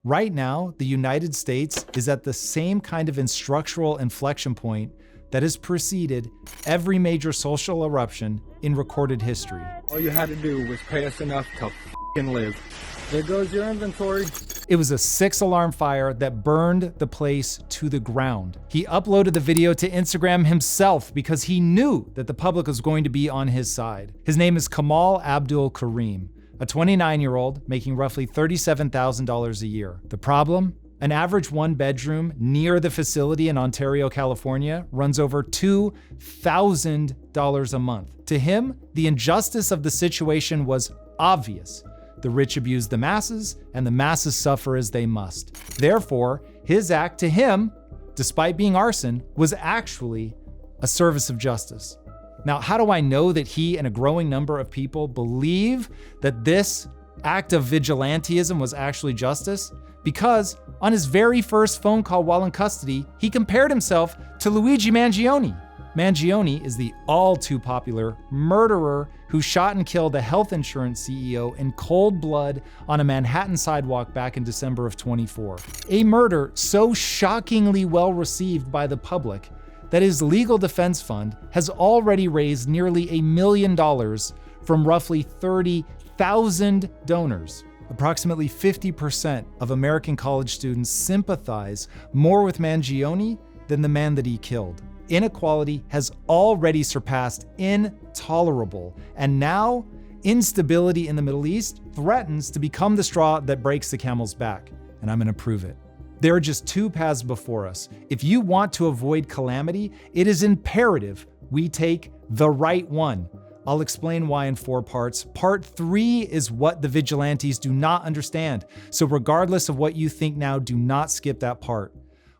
Right now, the United States is at the same kind of instructional inflection point that has preceded every major social eruption in recorded history. All you had to do was pay us enough to f***ing live. There goes your inventory. It was a 6-alarm fire that burned the place to the ground. He uploaded the video to Instagram himself because he knew that the public was going to be on his side. His name is Kamal Abdul Karim, a 29-year-old making roughly $37,000 a year. The problem? An average one-bedroom near the facility in Ontario, California, runs over $2,000 a month. To him, the injustice of the situation was obvious. The rich abuse the masses, and the masses suffer as they must. Therefore, his act to him, despite being arson, was actually a service of justice. Now, how do I know that he and a growing number of people believe that this act of vigilantism was actually justice? Because on his very first phone call while in custody, he compared himself to Luigi Mangione. Mangione is the all-too-popular murderer who shot and killed a health insurance CEO in cold blood on a Manhattan sidewalk back in December of 24. A murder so shockingly well received by the public that his legal defense fund has already raised nearly $1 million from roughly 30,000 donors. Approximately 50% of American college students sympathize more with Mangione than the man that he killed. Inequality has already surpassed intolerable, and now instability in the Middle East threatens to become the straw that breaks the camel's back, and I'm gonna prove it. There are just two paths before us. If you want to avoid calamity, it is imperative we take the right one. I'll explain why in 4 parts. Part 3 is what the vigilantes do not understand. So regardless of what you think now, do not skip that part.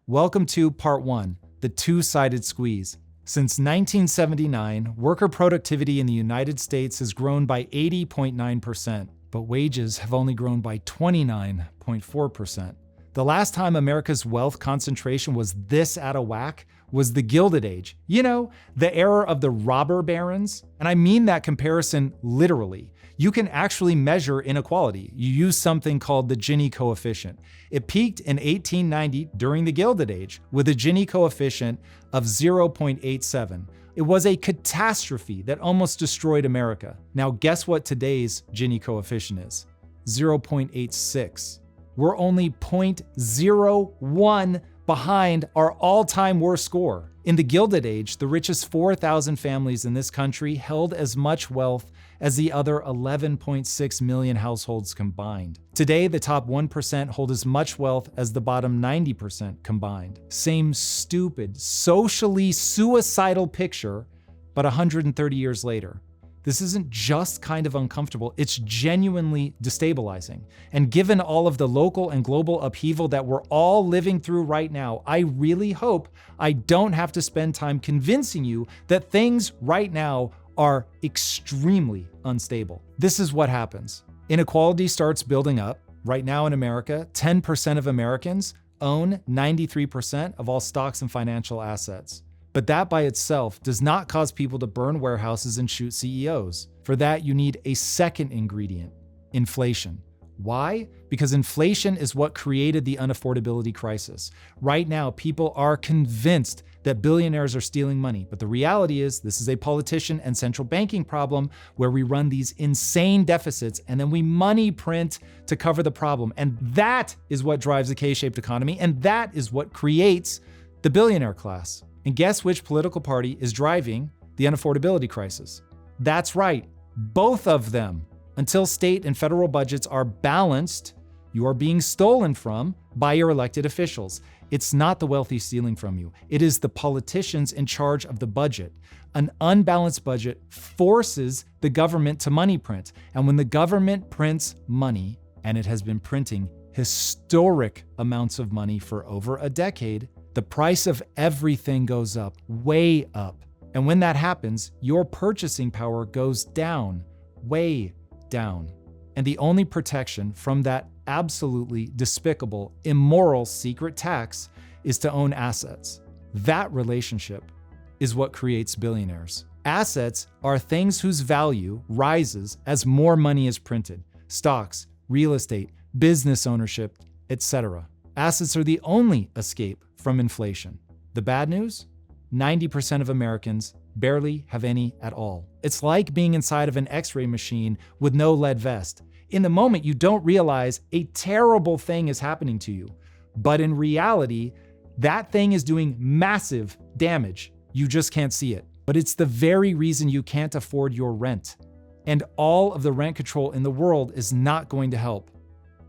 Welcome to part 1, the two-sided squeeze. Since 1979, worker productivity in the United States has grown by 80.9%, but wages have only grown by 29.4%. The last time America's wealth concentration was this out of whack was the Gilded Age. You know, the era of the robber barons. And I mean that comparison literally. You can actually measure inequality. You use something called the Gini coefficient. It peaked in 1890 during the Gilded Age with a Gini coefficient of 0.87. It was a catastrophe that almost destroyed America. Now guess what today's Gini coefficient is? 0.86. We're only 0.01 behind our all-time worst score. In the Gilded Age, the richest 4,000 families in this country held as much wealth as the other 11.6 million households combined. Today, the top 1% hold as much wealth as the bottom 90% combined. Same stupid, socially suicidal picture, but 130 years later. This isn't just kind of uncomfortable, it's genuinely destabilizing. And given all of the local and global upheaval that we're all living through right now, I really hope I don't have to spend time convincing you that things right now are extremely unstable. This is what happens. Inequality starts building up. Right now in America, 10% of Americans own 93% of all stocks and financial assets. But that by itself does not cause people to burn warehouses and shoot CEOs. For that, you need a second ingredient, inflation. Why? Because inflation is what created the unaffordability crisis. Right now, people are convinced that billionaires are stealing money. But the reality is, this is a politician and central banking problem where we run these insane deficits and then we money print to cover the problem. And that is what drives the K-shaped economy. And that is what creates the billionaire class. And guess which political party is driving the unaffordability crisis? That's right, both of them. Until state and federal budgets are balanced, you are being stolen from by your elected officials. It's not the wealthy stealing from you. It is the politicians in charge of the budget. An unbalanced budget forces the government to money print. And when the government prints money, and it has been printing historic amounts of money for over a decade, the price of everything goes up, way up. And when that happens, your purchasing power goes down, way down. And the only protection from that absolutely despicable, immoral secret tax is to own assets. That relationship is what creates billionaires. Assets are things whose value rises as more money is printed. Stocks, real estate, business ownership, etc. Assets are the only escape from inflation. The bad news? 90% of Americans barely have any at all. It's like being inside of an X-ray machine with no lead vest. In the moment, you don't realize a terrible thing is happening to you. But in reality, that thing is doing massive damage. You just can't see it. But it's the very reason you can't afford your rent. And all of the rent control in the world is not going to help.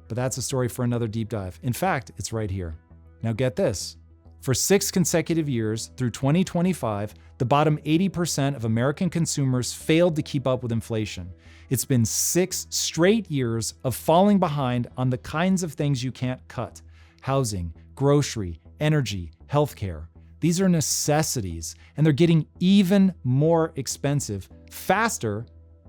But that's a story for another deep dive. In fact, it's right here. Now get this. For 6 consecutive years through 2025, the bottom 80% of American consumers failed to keep up with inflation. It's been 6 straight years of falling behind on the kinds of things you can't cut: housing, grocery, energy, healthcare. These are necessities, and they're getting even more expensive faster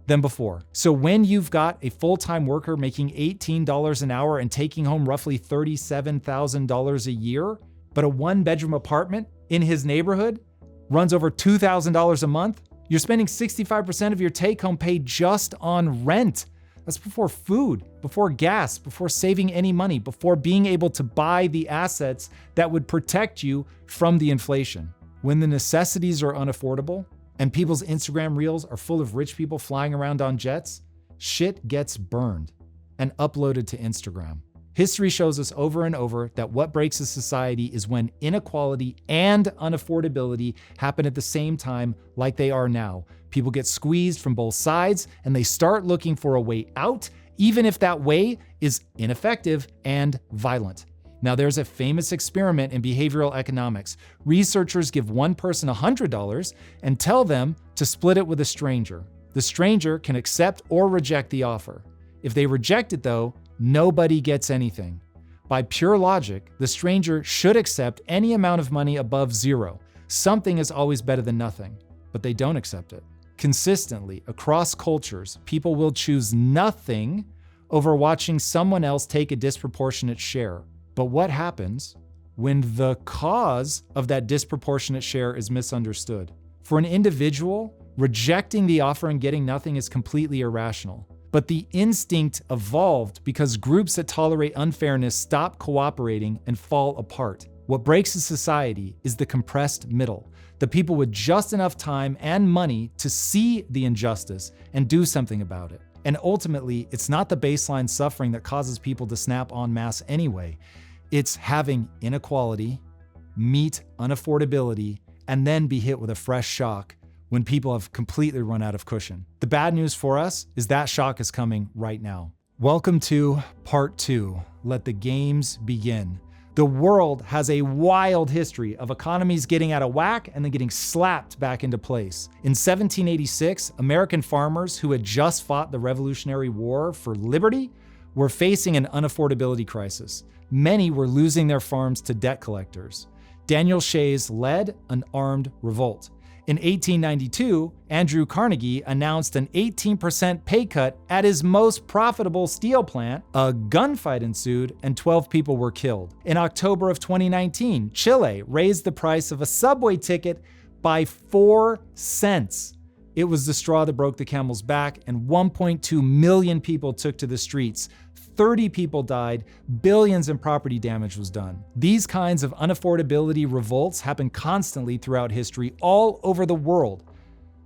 than before. So when you've got a full-time worker making $18 an hour and taking home roughly $37,000 a year, but a 1-bedroom apartment in his neighborhood runs over $2,000 a month, you're spending 65% of your take-home pay just on rent. That's before food, before gas, before saving any money, before being able to buy the assets that would protect you from the inflation. When the necessities are unaffordable and people's Instagram reels are full of rich people flying around on jets, shit gets burned and uploaded to Instagram. History shows us over and over that what breaks a society is when inequality and unaffordability happen at the same time, like they are now. People get squeezed from both sides and they start looking for a way out, even if that way is ineffective and violent. Now, there's a famous experiment in behavioral economics. Researchers give one person $100 and tell them to split it with a stranger. The stranger can accept or reject the offer. If they reject it, though, nobody gets anything. By pure logic, the stranger should accept any amount of money above zero. Something is always better than nothing, but they don't accept it. Consistently, across cultures, people will choose nothing over watching someone else take a disproportionate share. But what happens when the cause of that disproportionate share is misunderstood? For an individual, rejecting the offer and getting nothing is completely irrational. But the instinct evolved because groups that tolerate unfairness stop cooperating and fall apart. What breaks a society is the compressed middle, the people with just enough time and money to see the injustice and do something about it. And ultimately, it's not the baseline suffering that causes people to snap en masse anyway. It's having inequality, meet unaffordability, and then be hit with a fresh shock when people have completely run out of cushion. The bad news for us is that shock is coming right now. Welcome to part 2. Let the games begin. The world has a wild history of economies getting out of whack and then getting slapped back into place. In 1786, American farmers who had just fought the Revolutionary War for liberty were facing an unaffordability crisis. Many were losing their farms to debt collectors. Daniel Shays led an armed revolt. In 1892, Andrew Carnegie announced an 18% pay cut at his most profitable steel plant. A gunfight ensued and 12 people were killed. In October of 2019, Chile raised the price of a subway ticket by 4 cents. It was the straw that broke the camel's back, and 1.2 million people took to the streets. 30 people died, billions in property damage was done. These kinds of unaffordability revolts happen constantly throughout history all over the world.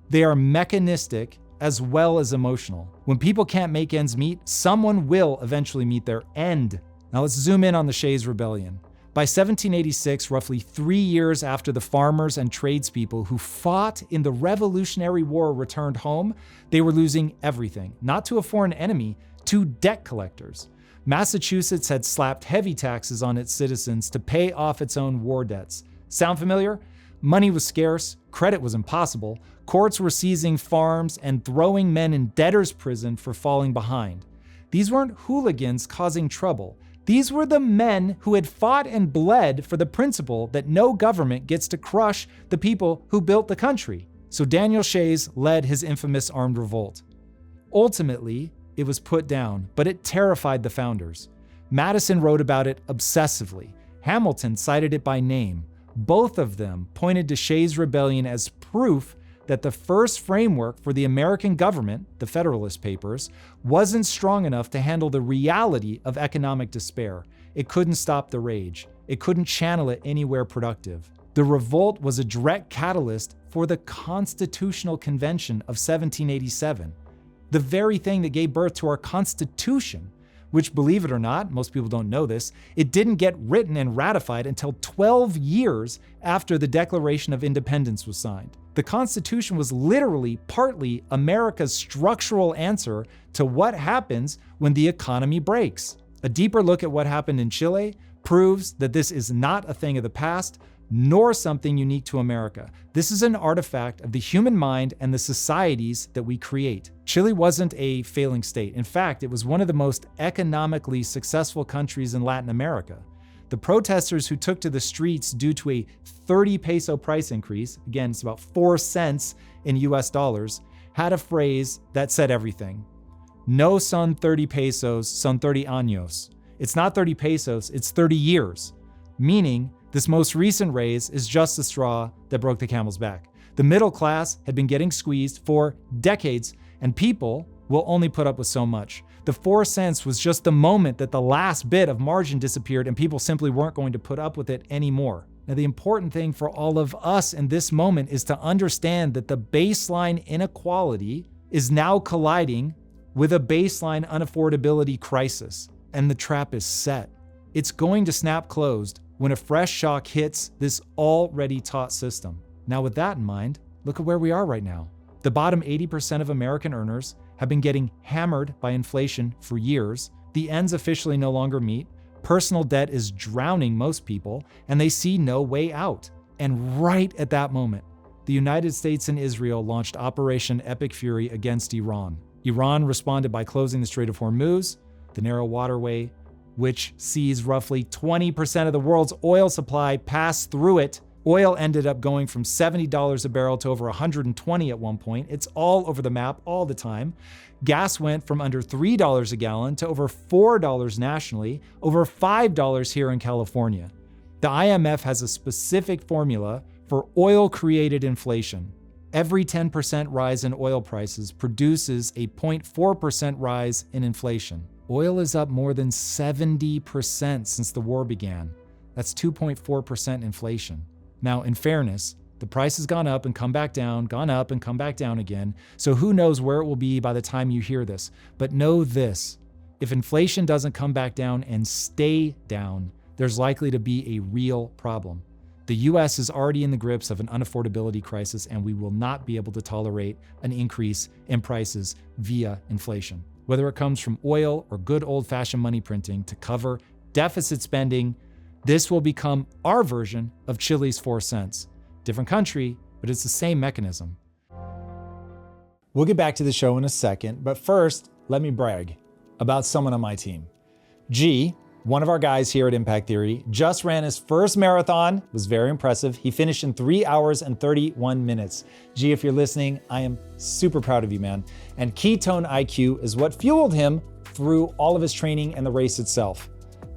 They are mechanistic as well as emotional. When people can't make ends meet, someone will eventually meet their end. Now let's zoom in on the Shays Rebellion. By 1786, roughly 3 years after the farmers and tradespeople who fought in the Revolutionary War returned home, they were losing everything, not to a foreign enemy, to debt collectors. Massachusetts had slapped heavy taxes on its citizens to pay off its own war debts. Sound familiar? Money was scarce, credit was impossible, courts were seizing farms and throwing men in debtor's prison for falling behind. These weren't hooligans causing trouble. These were the men who had fought and bled for the principle that no government gets to crush the people who built the country. So Daniel Shays led his infamous armed revolt. Ultimately, it was put down, but it terrified the founders. Madison wrote about it obsessively. Hamilton cited it by name. Both of them pointed to Shays' Rebellion as proof that the first framework for the American government, the Federalist Papers, wasn't strong enough to handle the reality of economic despair. it couldn't stop the rage. It couldn't channel it anywhere productive. The revolt was a direct catalyst for the Constitutional Convention of 1787, the very thing that gave birth to our Constitution, which, believe it or not, most people don't know this, it didn't get written and ratified until 12 years after the Declaration of Independence was signed. The Constitution was literally partly America's structural answer to what happens when the economy breaks. A deeper look at what happened in Chile proves that this is not a thing of the past, nor something unique to America. This is an artifact of the human mind and the societies that we create. Chile wasn't a failing state. In fact, it was one of the most economically successful countries in Latin America. The protesters who took to the streets due to a 30 peso price increase, again, it's about 4 cents in US dollars, had a phrase that said everything. No son 30 pesos, son 30 años. It's not 30 pesos, it's 30 years. Meaning, this most recent raise is just the straw that broke the camel's back. The middle class had been getting squeezed for decades, and people will only put up with so much. The 4 cents was just the moment that the last bit of margin disappeared and people simply weren't going to put up with it anymore. Now, the important thing for all of us in this moment is to understand that the baseline inequality is now colliding with a baseline unaffordability crisis, and the trap is set. It's going to snap closed when a fresh shock hits this already taut system. Now, with that in mind, look at where we are right now. The bottom 80% of American earners have been getting hammered by inflation for years. The ends officially no longer meet. Personal debt is drowning most people, and they see no way out. And right at that moment, the United States and Israel launched Operation Epic Fury against Iran. Iran responded by closing the Strait of Hormuz, the narrow waterway, which sees roughly 20% of the world's oil supply pass through it. Oil ended up going from $70 a barrel to over $120 at one point. It's all over the map all the time. Gas went from under $3 a gallon to over $4 nationally, over $5 here in California. The IMF has a specific formula for oil-created inflation. Every 10% rise in oil prices produces a 0.4% rise in inflation. Oil is up more than 70% since the war began. That's 2.4% inflation. Now, in fairness, the price has gone up and come back down, gone up and come back down again, so who knows where it will be by the time you hear this. But know this, if inflation doesn't come back down and stay down, there's likely to be a real problem. The US is already in the grips of an unaffordability crisis, and we will not be able to tolerate an increase in prices via inflation. Whether it comes from oil or good old-fashioned money printing to cover deficit spending, this will become our version of Chile's 4 cents. Different country, but it's the same mechanism. We'll get back to the show in a second, but first, let me brag about someone on my team. G, one of our guys here at Impact Theory, just ran his first marathon. It was very impressive. He finished in 3 hours and 31 minutes. G, if you're listening, I am super proud of you, man. And ketone IQ is what fueled him through all of his training and the race itself.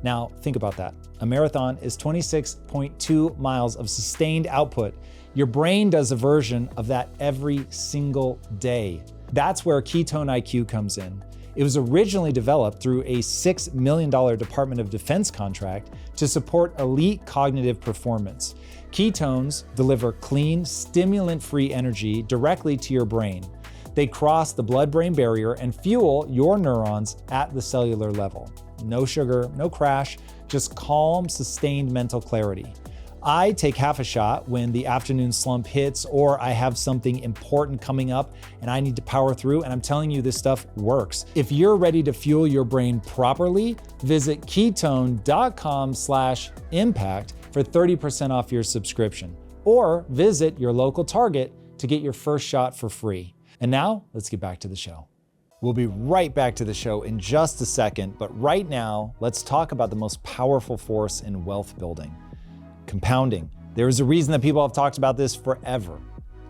Now, think about that. A marathon is 26.2 miles of sustained output. Your brain does a version of that every single day. That's where ketone IQ comes in. It was originally developed through a $6 million Department of Defense contract to support elite cognitive performance. Ketones deliver clean, stimulant-free energy directly to your brain. They cross the blood-brain barrier and fuel your neurons at the cellular level. No sugar, no crash, just calm, sustained mental clarity. I take half a shot when the afternoon slump hits or I have something important coming up and I need to power through, and I'm telling you, this stuff works. If you're ready to fuel your brain properly, visit ketone.com/impact for 30% off your subscription, or visit your local Target to get your first shot for free. And now, let's get back to the show. We'll be right back to the show in just a second, but right now, let's talk about the most powerful force in wealth building: compounding. There is a reason that people have talked about this forever.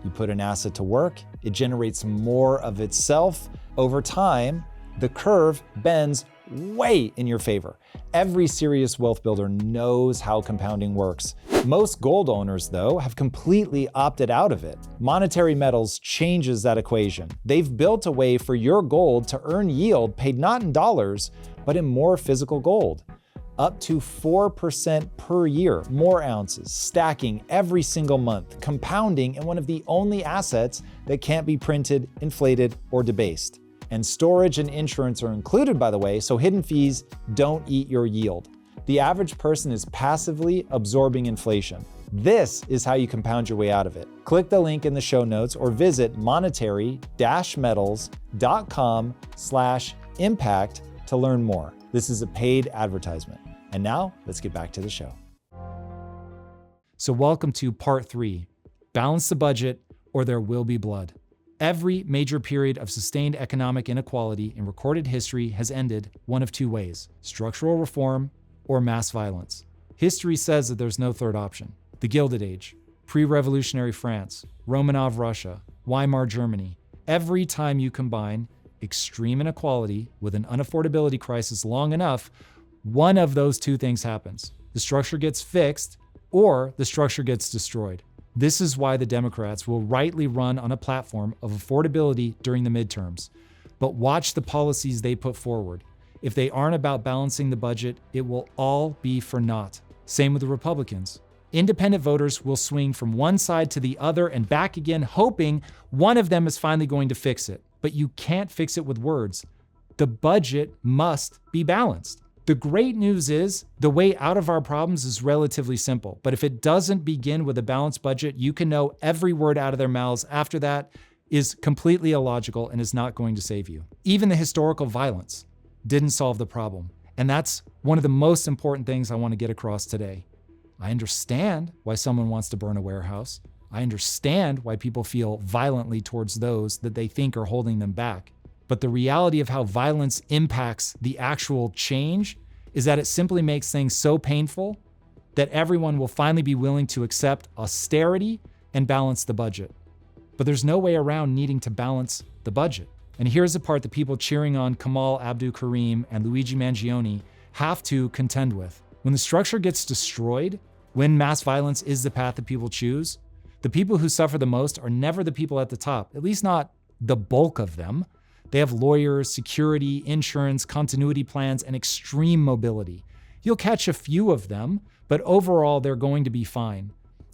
You put an asset to work, it generates more of itself. Over time, the curve bends way in your favor. Every serious wealth builder knows how compounding works. Most gold owners, though, have completely opted out of it. Monetary metals changes that equation. They've built a way for your gold to earn yield paid not in dollars, but in more physical gold. up to 4% per year, more ounces, stacking every single month, compounding in one of the only assets that can't be printed, inflated, or debased. And storage and insurance are included, by the way, so hidden fees don't eat your yield. The average person is passively absorbing inflation. This is how you compound your way out of it. Click the link in the show notes or visit monetary-metals.com/impact to learn more. This is a paid advertisement. And now let's get back to the show. So welcome to part 3, balance the budget or there will be blood. Every major period of sustained economic inequality in recorded history has ended one of two ways: structural reform or mass violence. History says that there's no third option. The Gilded Age, pre-revolutionary France, Romanov Russia, Weimar Germany. Every time you combine extreme inequality with an unaffordability crisis long enough, one of those two things happens. The structure gets fixed or the structure gets destroyed. This is why the Democrats will rightly run on a platform of affordability during the midterms. But watch the policies they put forward. If they aren't about balancing the budget, it will all be for naught. Same with the Republicans. Independent voters will swing from one side to the other and back again, hoping one of them is finally going to fix it. But you can't fix it with words. The budget must be balanced. The great news is the way out of our problems is relatively simple. But if it doesn't begin with a balanced budget, you can know every word out of their mouths after that is completely illogical and is not going to save you. Even the historical violence didn't solve the problem. And that's one of the most important things I want to get across today. I understand why someone wants to burn a warehouse. I understand why people feel violently towards those that they think are holding them back. But the reality of how violence impacts the actual change is that it simply makes things so painful that everyone will finally be willing to accept austerity and balance the budget. But there's no way around needing to balance the budget. And here's the part that people cheering on Kamal Abdul Karim and Luigi Mangione have to contend with. When the structure gets destroyed, when mass violence is the path that people choose, the people who suffer the most are never the people at the top, at least not the bulk of them. They have lawyers, security, insurance, continuity plans, and extreme mobility. You'll catch a few of them, but overall they're going to be fine.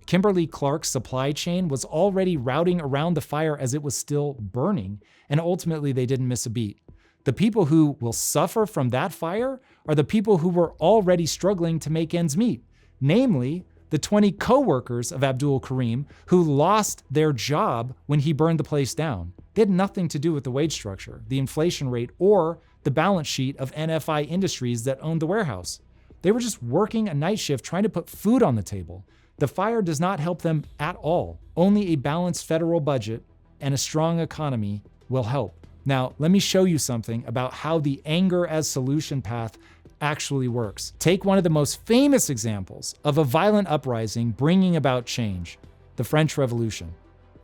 Kimberly-Clark's supply chain was already routing around the fire as it was still burning, and ultimately they didn't miss a beat. The people who will suffer from that fire are the people who were already struggling to make ends meet, namely the 20 co-workers of Abdul Karim who lost their job when he burned the place down. They had nothing to do with the wage structure, the inflation rate, or the balance sheet of NFI Industries that owned the warehouse. They were just working a night shift trying to put food on the table. The fire does not help them at all. Only a balanced federal budget and a strong economy will help. Now, let me show you something about how the anger as solution path actually works. Take one of the most famous examples of a violent uprising bringing about change, the French Revolution.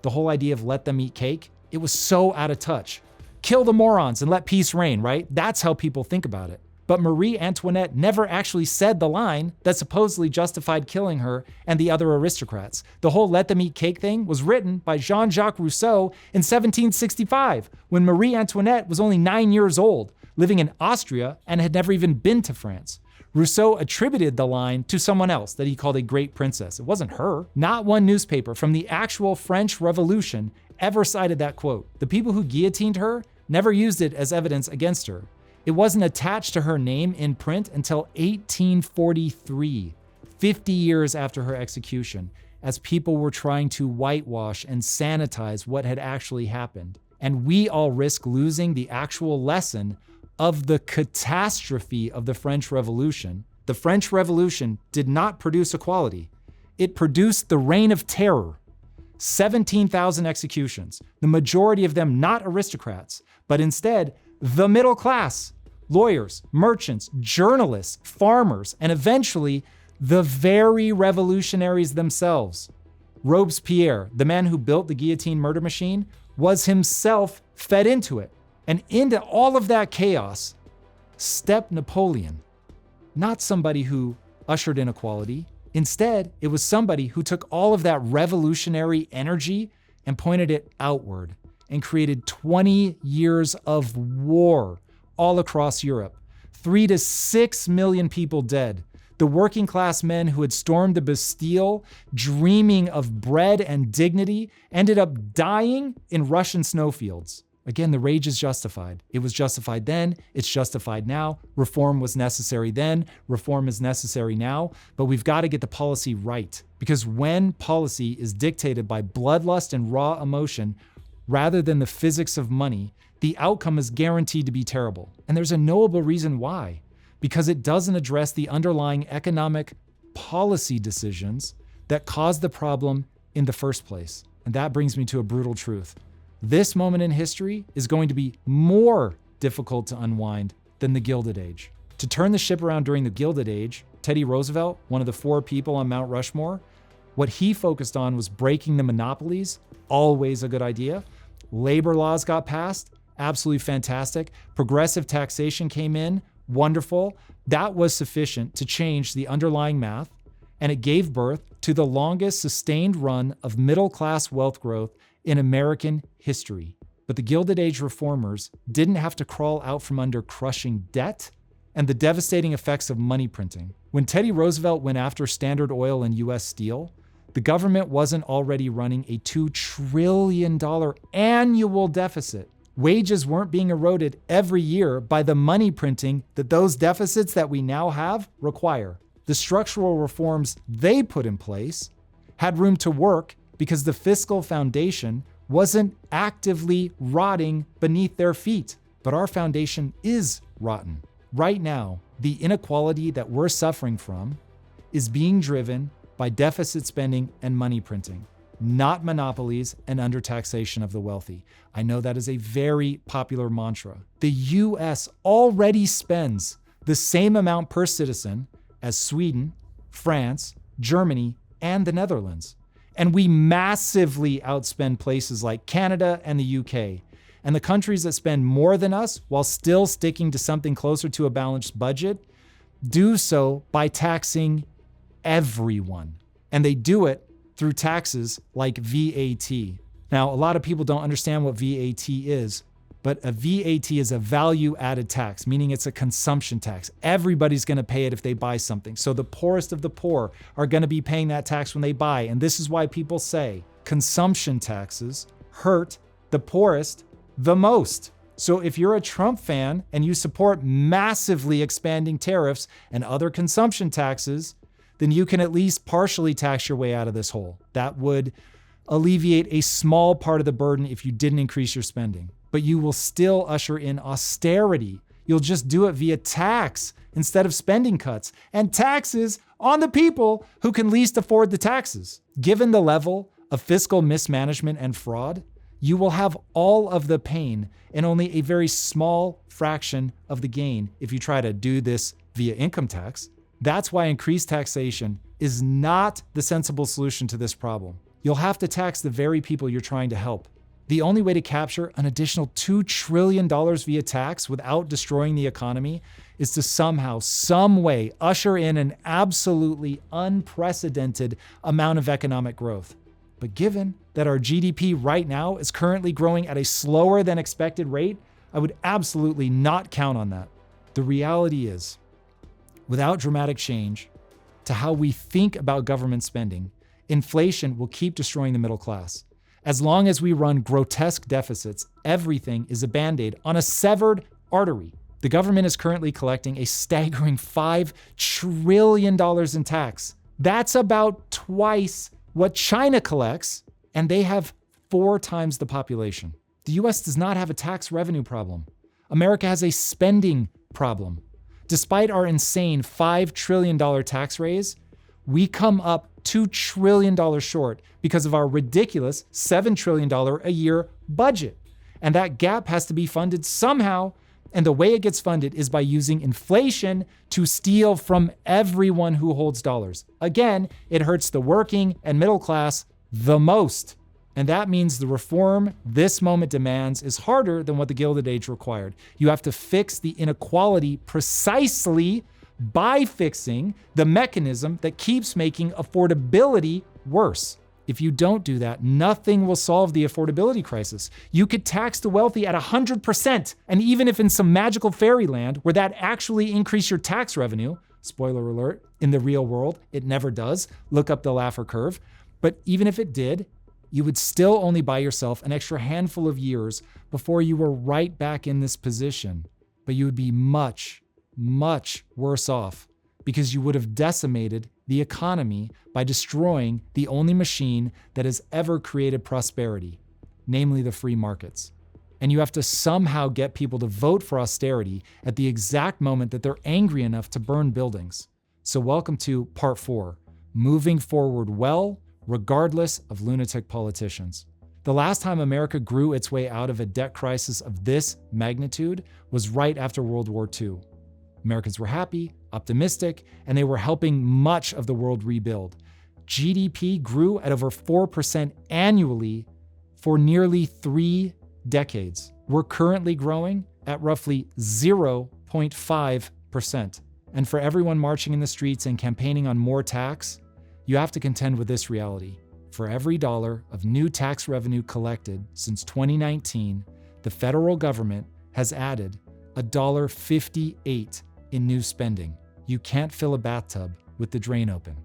The whole idea of let them eat cake, it was so out of touch. Kill the morons and let peace reign, right? That's how people think about it. But Marie Antoinette never actually said the line that supposedly justified killing her and the other aristocrats. The whole let them eat cake thing was written by Jean-Jacques Rousseau in 1765, when Marie Antoinette was only 9 years old, living in Austria and had never even been to France. Rousseau attributed the line to someone else that he called a great princess. It wasn't her. Not one newspaper from the actual French Revolution ever cited that quote. The people who guillotined her never used it as evidence against her. It wasn't attached to her name in print until 1843, 50 years after her execution, as people were trying to whitewash and sanitize what had actually happened. And we all risk losing the actual lesson of the catastrophe of the French Revolution. The French Revolution did not produce equality. It produced the reign of terror. 17,000 executions, the majority of them not aristocrats, but instead the middle class, lawyers, merchants, journalists, farmers, and eventually the very revolutionaries themselves. Robespierre, the man who built the guillotine murder machine, was himself fed into it. And into all of that chaos stepped Napoleon, not somebody who ushered in equality. Instead, it was somebody who took all of that revolutionary energy and pointed it outward and created 20 years of war all across Europe. 3 to 6 million people dead. The working class men who had stormed the Bastille, dreaming of bread and dignity, ended up dying in Russian snowfields. Again, the rage is justified. It was justified then, it's justified now. Reform was necessary then, reform is necessary now, but we've got to get the policy right. Because when policy is dictated by bloodlust and raw emotion, rather than the physics of money, the outcome is guaranteed to be terrible. And there's a knowable reason why. Because it doesn't address the underlying economic policy decisions that caused the problem in the first place. And that brings me to a brutal truth. This moment in history is going to be more difficult to unwind than the Gilded Age. To turn the ship around during the Gilded Age, Teddy Roosevelt, one of the 4 people on Mount Rushmore, what he focused on was breaking the monopolies, always a good idea. Labor laws got passed, absolutely fantastic. Progressive taxation came in, wonderful. That was sufficient to change the underlying math, and it gave birth to the longest sustained run of middle-class wealth growth in American history. But the Gilded Age reformers didn't have to crawl out from under crushing debt and the devastating effects of money printing. When Teddy Roosevelt went after Standard Oil and U.S. Steel, the government wasn't already running a $2 trillion annual deficit. Wages weren't being eroded every year by the money printing that those deficits that we now have require. The structural reforms they put in place had room to work because the fiscal foundation wasn't actively rotting beneath their feet. But our foundation is rotten. Right now, the inequality that we're suffering from is being driven by deficit spending and money printing, not monopolies and undertaxation of the wealthy. I know that is a very popular mantra. The US already spends the same amount per citizen as Sweden, France, Germany, and the Netherlands. And we massively outspend places like Canada and the UK. And the countries that spend more than us while still sticking to something closer to a balanced budget do so by taxing everyone. And they do it through taxes like VAT. Now, a lot of people don't understand what VAT is, but a VAT is a value-added tax, meaning it's a consumption tax. Everybody's going to pay it if they buy something. So the poorest of the poor are going to be paying that tax when they buy. And this is why people say consumption taxes hurt the poorest the most. So if you're a Trump fan and you support massively expanding tariffs and other consumption taxes, then you can at least partially tax your way out of this hole. That would alleviate a small part of the burden if you didn't increase your spending. But you will still usher in austerity. You'll just do it via tax instead of spending cuts, and taxes on the people who can least afford the taxes. Given the level of fiscal mismanagement and fraud, you will have all of the pain and only a very small fraction of the gain if you try to do this via income tax. That's why increased taxation is not the sensible solution to this problem. You'll have to tax the very people you're trying to help. The only way to capture an additional $2 trillion via tax without destroying the economy is to somehow, some way, usher in an absolutely unprecedented amount of economic growth. But given that our GDP right now is currently growing at a slower than expected rate, I would absolutely not count on that. The reality is, without dramatic change to how we think about government spending, inflation will keep destroying the middle class. As long as we run grotesque deficits, everything is a Band-Aid on a severed artery. The government is currently collecting a staggering $5 trillion in tax. That's about twice what China collects, and they have 4 times the population. The US does not have a tax revenue problem. America has a spending problem. Despite our insane $5 trillion tax raise, we come up $2 trillion short because of our ridiculous $7 trillion a year budget. And that gap has to be funded somehow. And the way it gets funded is by using inflation to steal from everyone who holds dollars. Again, it hurts the working and middle class the most. And that means the reform this moment demands is harder than what the Gilded Age required. You have to fix the inequality precisely by fixing the mechanism that keeps making affordability worse. If you don't do that, nothing will solve the affordability crisis. You could tax the wealthy at 100%. And even if in some magical fairyland where that actually increase your tax revenue, spoiler alert, in the real world, it never does. Look up the Laffer curve. But even if it did, you would still only buy yourself an extra handful of years before you were right back in this position. But you would be much, much worse off because you would have decimated the economy by destroying the only machine that has ever created prosperity, namely the free markets. And you have to somehow get people to vote for austerity at the exact moment that they're angry enough to burn buildings. So welcome to part 4, moving forward well, regardless of lunatic politicians. The last time America grew its way out of a debt crisis of this magnitude was right after World War II. Americans were happy, optimistic, and they were helping much of the world rebuild. GDP grew at over 4% annually for nearly 3 decades. We're currently growing at roughly 0.5%. And for everyone marching in the streets and campaigning on more tax, you have to contend with this reality. For every dollar of new tax revenue collected since 2019, the federal government has added $1.58 in new spending. You can't fill a bathtub with the drain open.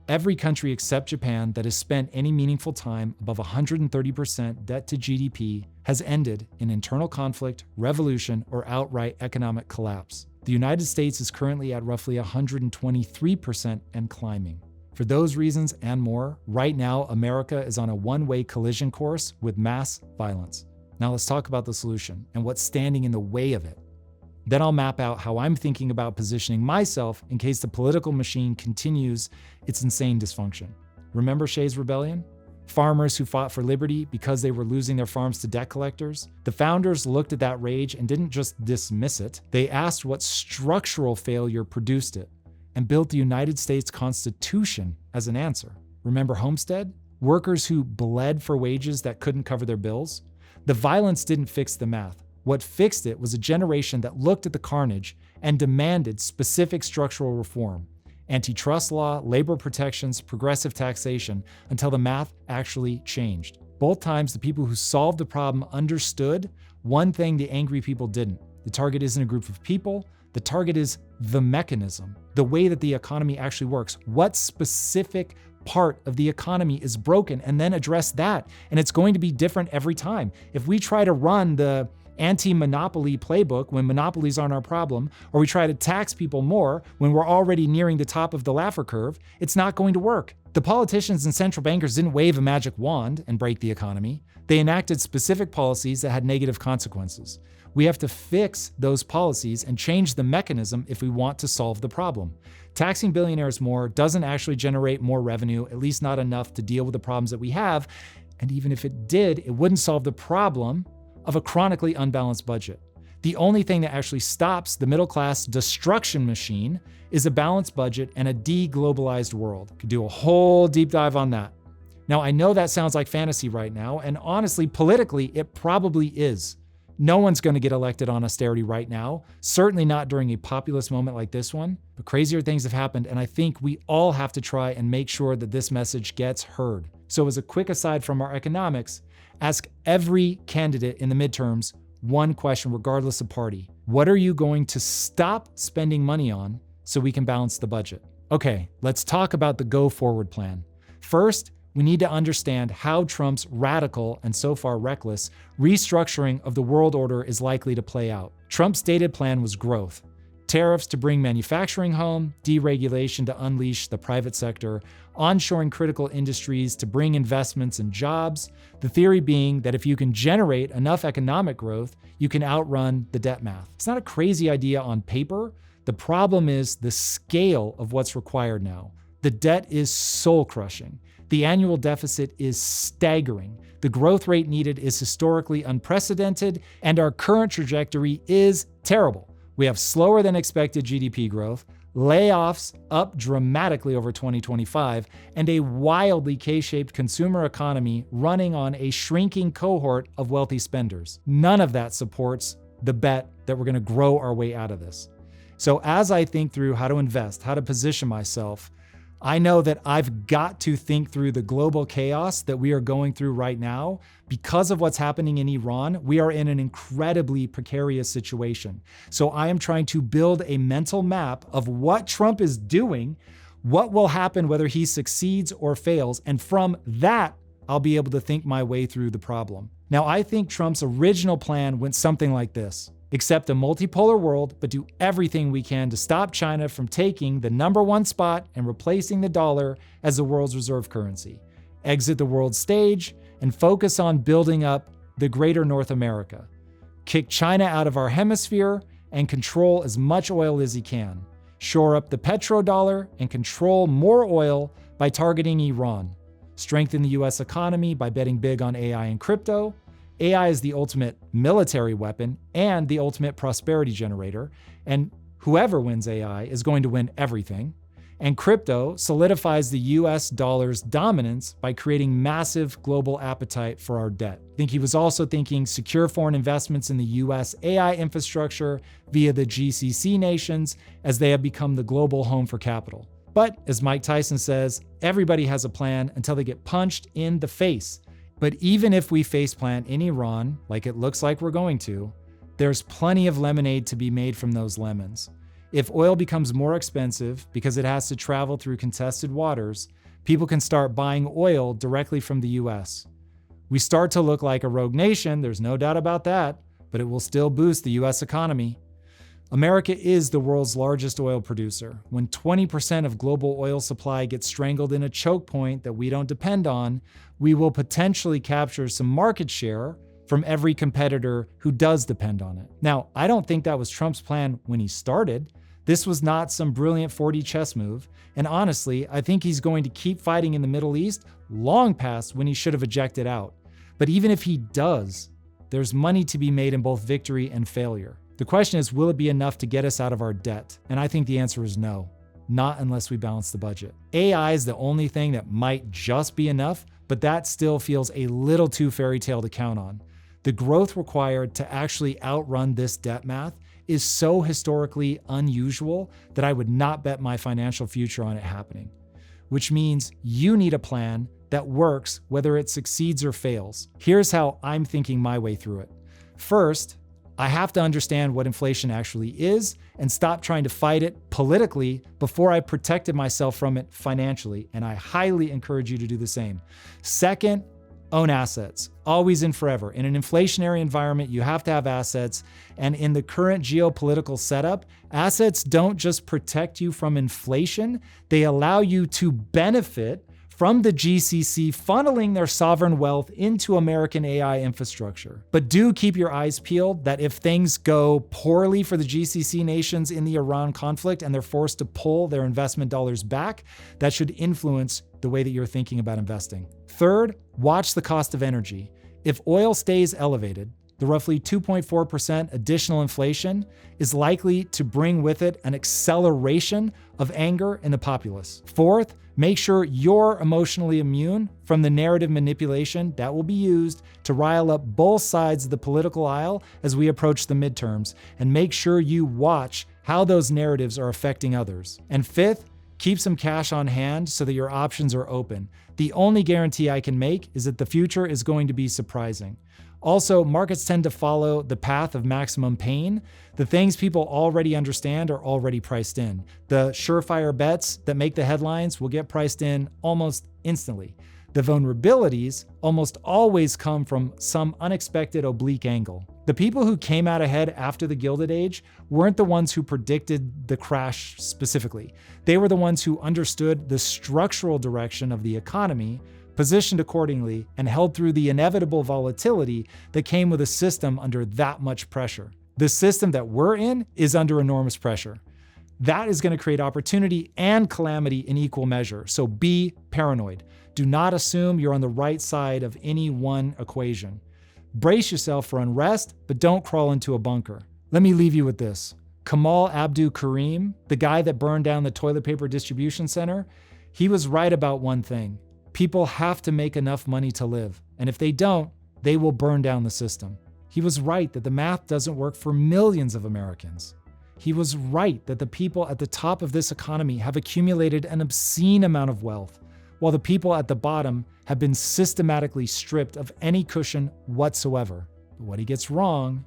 Every country except Japan that has spent any meaningful time above 130% debt to GDP has ended in internal conflict, revolution, or outright economic collapse. The United States is currently at roughly 123% and climbing. For those reasons and more, right now, America is on a one-way collision course with mass violence. Now let's talk about the solution and what's standing in the way of it. Then I'll map out how I'm thinking about positioning myself in case the political machine continues its insane dysfunction. Remember Shays' Rebellion? Farmers who fought for liberty because they were losing their farms to debt collectors? The founders looked at that rage and didn't just dismiss it. They asked what structural failure produced it and built the United States Constitution as an answer. Remember Homestead? Workers who bled for wages that couldn't cover their bills? The violence didn't fix the math. What fixed it was a generation that looked at the carnage and demanded specific structural reform, antitrust law, labor protections, progressive taxation, until the math actually changed. Both times, the people who solved the problem understood one thing the angry people didn't. The target isn't a group of people. The target is the mechanism, the way that the economy actually works. What specific part of the economy is broken, and then address that. And it's going to be different every time. If we try to run the anti-monopoly playbook when monopolies aren't our problem, or we try to tax people more when we're already nearing the top of the Laffer curve, it's not going to work. The politicians and central bankers didn't wave a magic wand and break the economy. They enacted specific policies that had negative consequences. We have to fix those policies and change the mechanism if we want to solve the problem. Taxing billionaires more doesn't actually generate more revenue, at least not enough to deal with the problems that we have. And even if it did, it wouldn't solve the problem of a chronically unbalanced budget. The only thing that actually stops the middle class destruction machine is a balanced budget and a de-globalized world. Could do a whole deep dive on that. Now, I know that sounds like fantasy right now, and honestly, politically, it probably is. No one's going to get elected on austerity right now, certainly not during a populist moment like this one, but crazier things have happened, and I think we all have to try and make sure that this message gets heard. So as a quick aside from our economics, ask every candidate in the midterms one question, regardless of party. What are you going to stop spending money on so we can balance the budget? Okay, let's talk about the go-forward plan. First, we need to understand how Trump's radical and so far reckless restructuring of the world order is likely to play out. Trump's stated plan was growth. Tariffs to bring manufacturing home, deregulation to unleash the private sector, onshoring critical industries to bring investments and jobs. The theory being that if you can generate enough economic growth, you can outrun the debt math. It's not a crazy idea on paper. The problem is the scale of what's required now. The debt is soul-crushing. The annual deficit is staggering. The growth rate needed is historically unprecedented, and our current trajectory is terrible. We have slower than expected GDP growth, layoffs up dramatically over 2025, and a wildly K-shaped consumer economy running on a shrinking cohort of wealthy spenders. None of that supports the bet that we're going to grow our way out of this. So as I think through how to invest, how to position myself, I know that I've got to think through the global chaos that we are going through right now. Because of what's happening in Iran, we are in an incredibly precarious situation. So I am trying to build a mental map of what Trump is doing, what will happen whether he succeeds or fails, and from that, I'll be able to think my way through the problem. Now, I think Trump's original plan went something like this. Accept a multipolar world, but do everything we can to stop China from taking the #1 spot and replacing the dollar as the world's reserve currency. Exit the world stage and focus on building up the greater North America. Kick China out of our hemisphere and control as much oil as he can. Shore up the petrodollar and control more oil by targeting Iran. Strengthen the US economy by betting big on AI and crypto. AI is the ultimate military weapon and the ultimate prosperity generator, and whoever wins AI is going to win everything. And crypto solidifies the US dollar's dominance by creating massive global appetite for our debt. I think he was also thinking secure foreign investments in the US AI infrastructure via the GCC nations, as they have become the global home for capital. But as Mike Tyson says, everybody has a plan until they get punched in the face. But even if we faceplant in Iran, like it looks like we're going to, there's plenty of lemonade to be made from those lemons. If oil becomes more expensive because it has to travel through contested waters, people can start buying oil directly from the US. We start to look like a rogue nation, there's no doubt about that, but it will still boost the US economy. America is the world's largest oil producer. When 20% of global oil supply gets strangled in a choke point that we don't depend on, we will potentially capture some market share from every competitor who does depend on it. Now, I don't think that was Trump's plan when he started. This was not some brilliant 4D chess move. And honestly, I think he's going to keep fighting in the Middle East long past when he should have ejected out. But even if he does, there's money to be made in both victory and failure. The question is, will it be enough to get us out of our debt? And I think the answer is no, not unless we balance the budget. AI is the only thing that might just be enough, but that still feels a little too fairy tale to count on. The growth required to actually outrun this debt math is so historically unusual that I would not bet my financial future on it happening. Which means you need a plan that works whether it succeeds or fails. Here's how I'm thinking my way through it. First, I have to understand what inflation actually is and stop trying to fight it politically before I protected myself from it financially, and I highly encourage you to do the same. Second, own assets, always and forever. In an inflationary environment, you have to have assets, and in the current geopolitical setup, assets don't just protect you from inflation, they allow you to benefit from the GCC funneling their sovereign wealth into American AI infrastructure. But do keep your eyes peeled that if things go poorly for the GCC nations in the Iran conflict and they're forced to pull their investment dollars back, that should influence the way that you're thinking about investing. Third, watch the cost of energy. If oil stays elevated, the roughly 2.4% additional inflation is likely to bring with it an acceleration of anger in the populace. Fourth, make sure you're emotionally immune from the narrative manipulation that will be used to rile up both sides of the political aisle as we approach the midterms, and make sure you watch how those narratives are affecting others. And fifth, keep some cash on hand so that your options are open. The only guarantee I can make is that the future is going to be surprising. Also, markets tend to follow the path of maximum pain. The things people already understand are already priced in. The surefire bets that make the headlines will get priced in almost instantly. The vulnerabilities almost always come from some unexpected oblique angle. The people who came out ahead after the Gilded Age weren't the ones who predicted the crash specifically. They were the ones who understood the structural direction of the economy, positioned accordingly, and held through the inevitable volatility that came with a system under that much pressure. The system that we're in is under enormous pressure. That is going to create opportunity and calamity in equal measure, so be paranoid. Do not assume you're on the right side of any one equation. Brace yourself for unrest, but don't crawl into a bunker. Let me leave you with this. Kamal Abdul Karim, the guy that burned down the toilet paper distribution center, he was right about one thing. People have to make enough money to live, and if they don't, they will burn down the system. He was right that the math doesn't work for millions of Americans. He was right that the people at the top of this economy have accumulated an obscene amount of wealth, while the people at the bottom have been systematically stripped of any cushion whatsoever. But what he gets wrong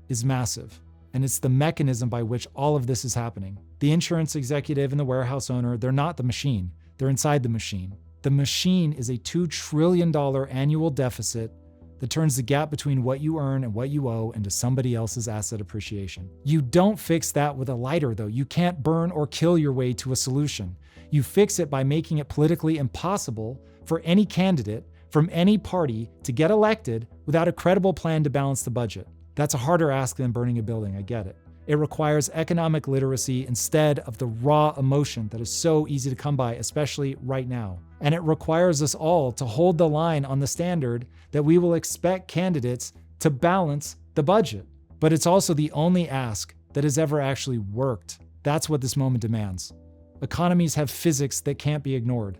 is massive, and it's the mechanism by which all of this is happening. The insurance executive and the warehouse owner, they're not the machine. They're inside the machine. The machine is a $2 trillion annual deficit that turns the gap between what you earn and what you owe into somebody else's asset appreciation. You don't fix that with a lighter, though. You can't burn or kill your way to a solution. You fix it by making it politically impossible for any candidate from any party to get elected without a credible plan to balance the budget. That's a harder ask than burning a building, I get it. It requires economic literacy instead of the raw emotion that is so easy to come by, especially right now. And it requires us all to hold the line on the standard that we will expect candidates to balance the budget. But it's also the only ask that has ever actually worked. That's what this moment demands. Economies have physics that can't be ignored.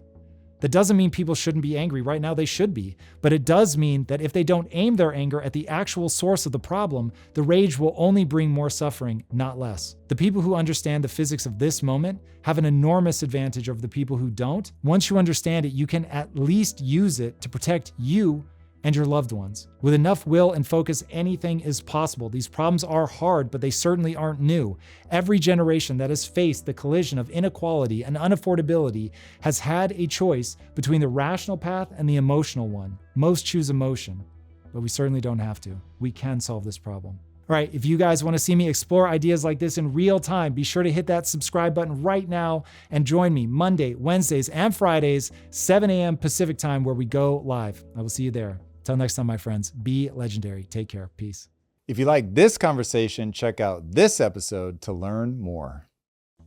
That doesn't mean people shouldn't be angry. Right now they should be. But it does mean that if they don't aim their anger at the actual source of the problem, the rage will only bring more suffering, not less. The people who understand the physics of this moment have an enormous advantage over the people who don't. Once you understand it, you can at least use it to protect you and your loved ones. With enough will and focus, anything is possible. These problems are hard, but they certainly aren't new. Every generation that has faced the collision of inequality and unaffordability has had a choice between the rational path and the emotional one. Most choose emotion, but we certainly don't have to. We can solve this problem. All right, if you guys want to see me explore ideas like this in real time, be sure to hit that subscribe button right now and join me Monday, Wednesdays, and Fridays, 7 a.m. Pacific time, where we go live. I will see you there. Till next time, my friends, be legendary. Take care. Peace. If you like this conversation, check out this episode to learn more.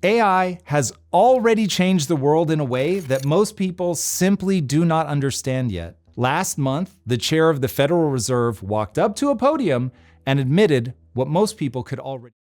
AI has already changed the world in a way that most people simply do not understand yet. Last month, the chair of the Federal Reserve walked up to a podium and admitted what most people could already